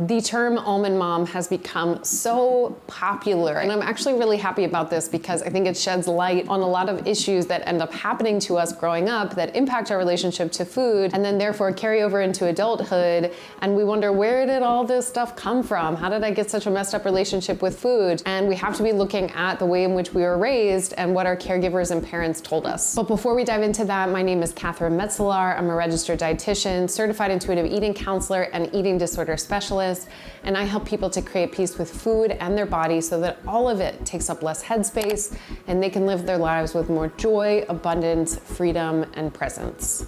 The term almond mom has become so popular, and I'm actually really happy about this because I think it sheds light on a lot of issues that end up happening to us growing up that impact our relationship to food and then therefore carry over into adulthood, and we wonder, where did all this stuff come from? How did I get such a messed up relationship with food? And we have to be looking at the way in which we were raised and what our caregivers and parents told us. But before we dive into that, my name is Catherine Metzelar. I'm a registered dietitian, certified intuitive eating counselor, and eating disorder specialist. And I help people to create peace with food and their body so that all of it takes up less headspace and they can live their lives with more joy, abundance, freedom, and presence.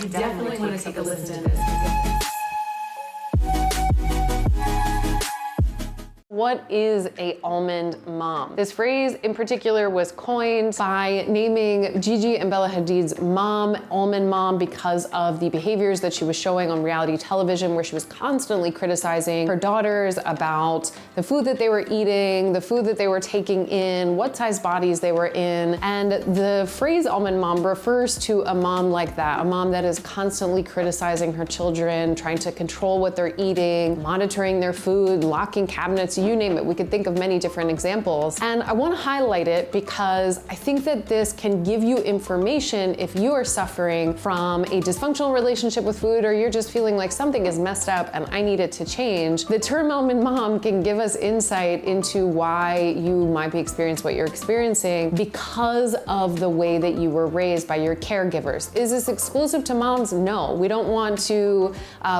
You definitely want to take a listen to this. What is a almond mom? This phrase in particular was coined by naming Gigi and Bella Hadid's mom almond mom because of the behaviors that she was showing on reality television, where she was constantly criticizing her daughters about the food that they were eating, the food that they were taking in, what size bodies they were in. And the phrase almond mom refers to a mom like that, a mom that is constantly criticizing her children, trying to control what they're eating, monitoring their food, locking cabinets, you name it. We could think of many different examples. And I want to highlight it because I think that this can give you information if you are suffering from a dysfunctional relationship with food, or you're just feeling like something is messed up and I need it to change. The term almond mom can give us insight into why you might be experiencing what you're experiencing because of the way that you were raised by your caregivers. Is this exclusive to moms? No, we don't want to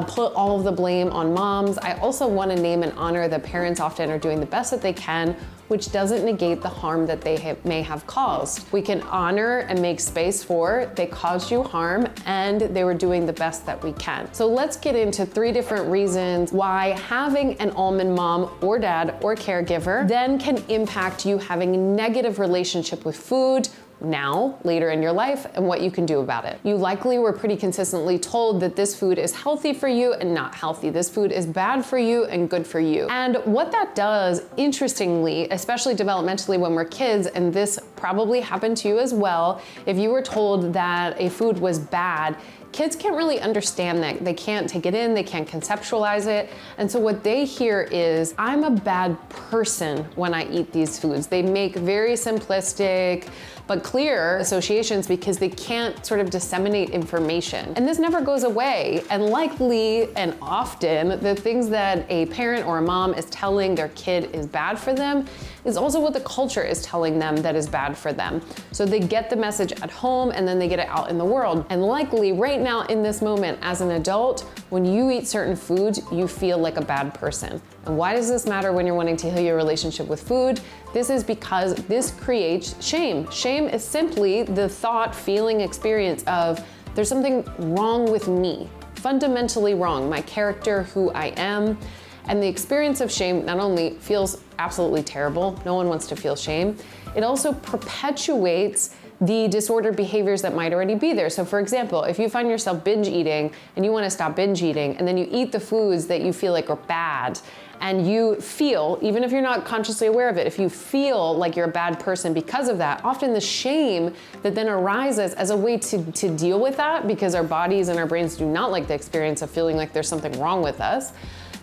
put all of the blame on moms. I also want to name and honor that parents often are doing the best that they can, which doesn't negate the harm that they may have caused. We can honor and make space for they caused you harm and they were doing the best that we can. So let's get into 3 different reasons why having an almond mom or dad or caregiver then can impact you having a negative relationship with food now, later in your life, and what you can do about it. You likely were pretty consistently told that this food is healthy for you and not healthy. This food is bad for you and good for you. And what that does, interestingly, especially developmentally when we're kids, and this probably happened to you as well, if you were told that a food was bad, kids can't really understand that. They can't take it in, they can't conceptualize it. And so what they hear is, I'm a bad person when I eat these foods. They make very simplistic but clear associations because they can't sort of disseminate information. And this never goes away. And likely and often, the things that a parent or a mom is telling their kid is bad for them is also what the culture is telling them that is bad for them. So they get the message at home and then they get it out in the world. And likely right now in this moment as an adult, when you eat certain foods, you feel like a bad person. And why does this matter when you're wanting to heal your relationship with food? This is because this creates shame. Shame is simply the thought, feeling, experience of there's something wrong with me, fundamentally wrong, my character, who I am. And the experience of shame not only feels absolutely terrible, no one wants to feel shame, it also perpetuates the disordered behaviors that might already be there. So for example, if you find yourself binge eating and you want to stop binge eating, and then you eat the foods that you feel like are bad, and you feel, even if you're not consciously aware of it, if you feel like you're a bad person because of that, often the shame that then arises as a way to deal with that, because our bodies and our brains do not like the experience of feeling like there's something wrong with us,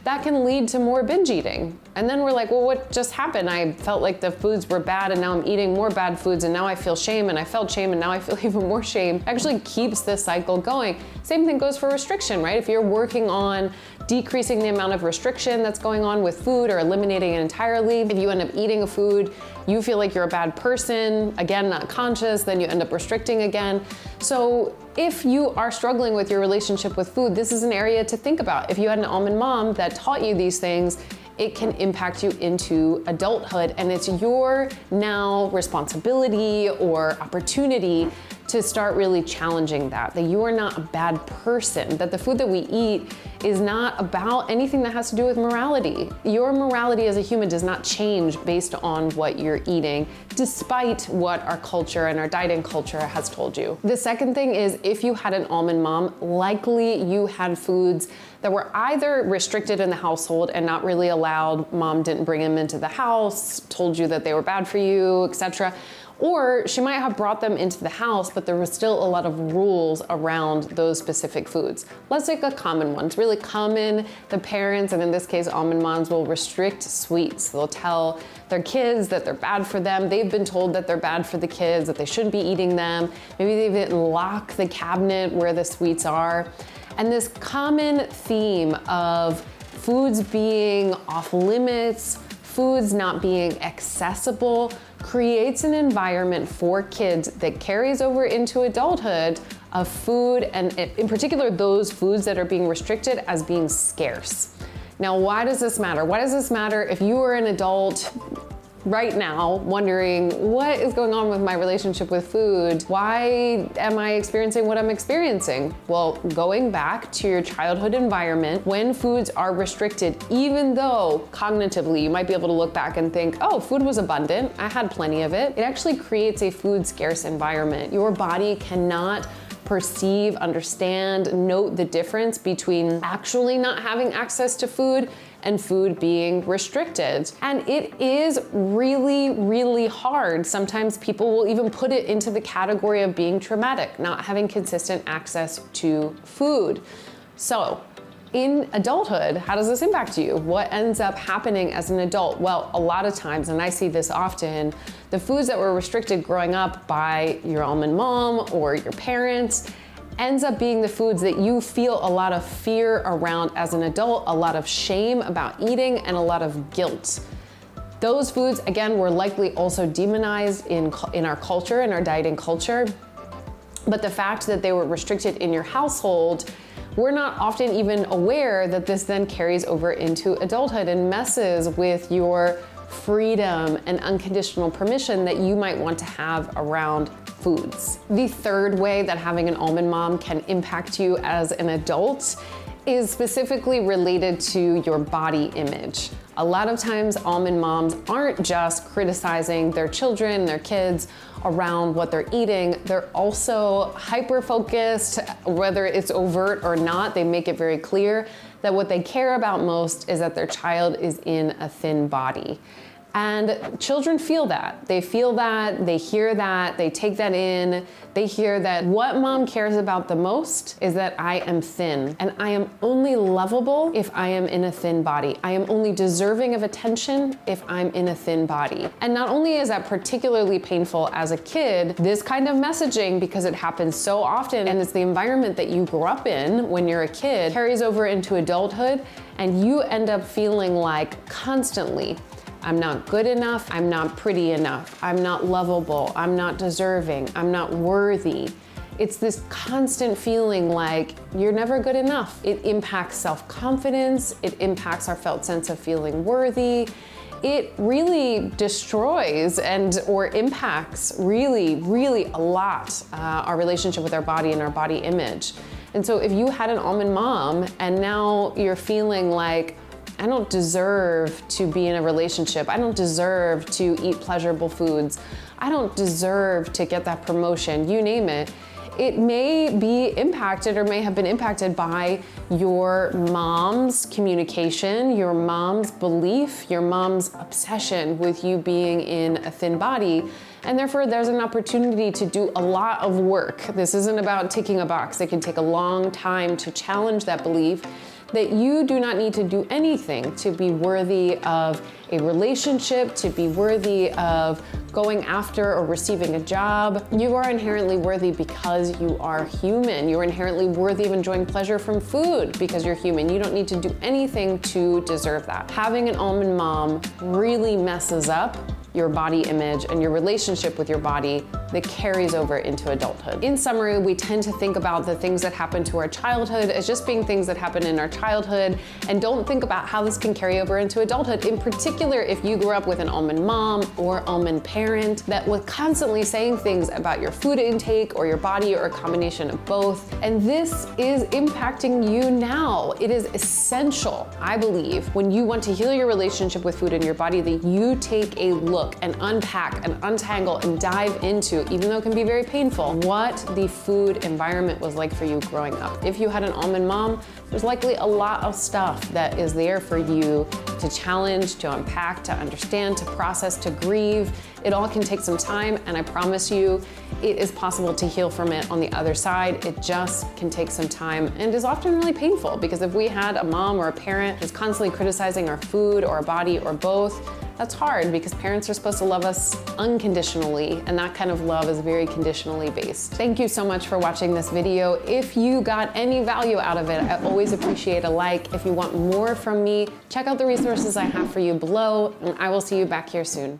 that can lead to more binge eating. And then we're like, well, what just happened? I felt like the foods were bad and now I'm eating more bad foods and now I feel shame and I felt shame and now I feel even more shame. It actually keeps this cycle going. Same thing goes for restriction, right? If you're working on decreasing the amount of restriction that's going on with food or eliminating it entirely, if you end up eating a food, you feel like you're a bad person, again, not conscious, then you end up restricting again. So if you are struggling with your relationship with food, this is an area to think about. If you had an almond mom that taught you these things, it can impact you into adulthood, and it's your now responsibility or opportunity to start really challenging that you are not a bad person, that the food that we eat is not about anything that has to do with morality. Your morality as a human does not change based on what you're eating, despite what our culture and our dieting culture has told you. The second thing is, if you had an almond mom, likely you had foods that were either restricted in the household and not really allowed, mom didn't bring them into the house, told you that they were bad for you, etc., Or she might have brought them into the house, but there was still a lot of rules around those specific foods. Let's take a common one. It's really common. The parents, and in this case, almond moms, will restrict sweets. They'll tell their kids that they're bad for them. They've been told that they're bad for the kids, that they shouldn't be eating them. Maybe they even lock the cabinet where the sweets are. And this common theme of foods being off limits, foods not being accessible, creates an environment for kids that carries over into adulthood of food, and in particular those foods that are being restricted, as being scarce. Now, why does this matter? Why does this matter if you are an adult right now wondering what is going on with my relationship with food? Why am I experiencing what I'm experiencing? Well, going back to your childhood environment, when foods are restricted, even though cognitively you might be able to look back and think, oh, food was abundant, I had plenty of it, it actually creates a food scarce environment. Your body cannot perceive, understand, note the difference between actually not having access to food and food being restricted. And it is really, really hard. Sometimes people will even put it into the category of being traumatic, not having consistent access to food. So, in adulthood, how does this impact you? What ends up happening as an adult? Well, a lot of times, and I see this often, the foods that were restricted growing up by your almond mom or your parents ends up being the foods that you feel a lot of fear around as an adult, a lot of shame about eating, and a lot of guilt. Those foods, again, were likely also demonized in our culture, in our dieting culture. But the fact that they were restricted in your household, we're not often even aware that this then carries over into adulthood and messes with your freedom and unconditional permission that you might want to have around foods. The third way that having an almond mom can impact you as an adult is specifically related to your body image. A lot of times almond moms aren't just criticizing their children, their kids around what they're eating, they're also hyper-focused, whether it's overt or not, they make it very clear that what they care about most is that their child is in a thin body. And children feel that. They feel that, they hear that, they take that in. They hear that what mom cares about the most is that I am thin. And I am only lovable if I am in a thin body. I am only deserving of attention if I'm in a thin body. And not only is that particularly painful as a kid, this kind of messaging, because it happens so often and it's the environment that you grew up in when you're a kid, carries over into adulthood, and you end up feeling like constantly, I'm not good enough, I'm not pretty enough, I'm not lovable, I'm not deserving, I'm not worthy. It's this constant feeling like you're never good enough. It impacts self-confidence, it impacts our felt sense of feeling worthy. It really destroys or impacts really, really a lot our relationship with our body and our body image. And so if you had an almond mom and now you're feeling like, I don't deserve to be in a relationship. I don't deserve to eat pleasurable foods. I don't deserve to get that promotion, you name it. It may be impacted or may have been impacted by your mom's communication, your mom's belief, your mom's obsession with you being in a thin body. And therefore, there's an opportunity to do a lot of work. This isn't about ticking a box. It can take a long time to challenge that belief that you do not need to do anything to be worthy of a relationship, to be worthy of going after or receiving a job. You are inherently worthy because you are human. You're inherently worthy of enjoying pleasure from food because you're human. You don't need to do anything to deserve that. Having an almond mom really messes up your body image and your relationship with your body that carries over into adulthood. In summary, we tend to think about the things that happen to our childhood as just being things that happen in our childhood and don't think about how this can carry over into adulthood. In particular, if you grew up with an almond mom or almond parent that was constantly saying things about your food intake or your body or a combination of both. And this is impacting you now. It is essential, I believe, when you want to heal your relationship with food and your body, that you take a look look and unpack and untangle and dive into, even though it can be very painful, what the food environment was like for you growing up. If you had an almond mom, there's likely a lot of stuff that is there for you to challenge, to unpack, to understand, to process, to grieve. It all can take some time, and I promise you, it is possible to heal from it on the other side. It just can take some time and is often really painful, because if we had a mom or a parent who's constantly criticizing our food or our body or both, that's hard, because parents are supposed to love us unconditionally, and that kind of love is very conditionally based. Thank you so much for watching this video. If you got any value out of it, I always appreciate a like. If you want more from me, check out the resources I have for you below, and I will see you back here soon.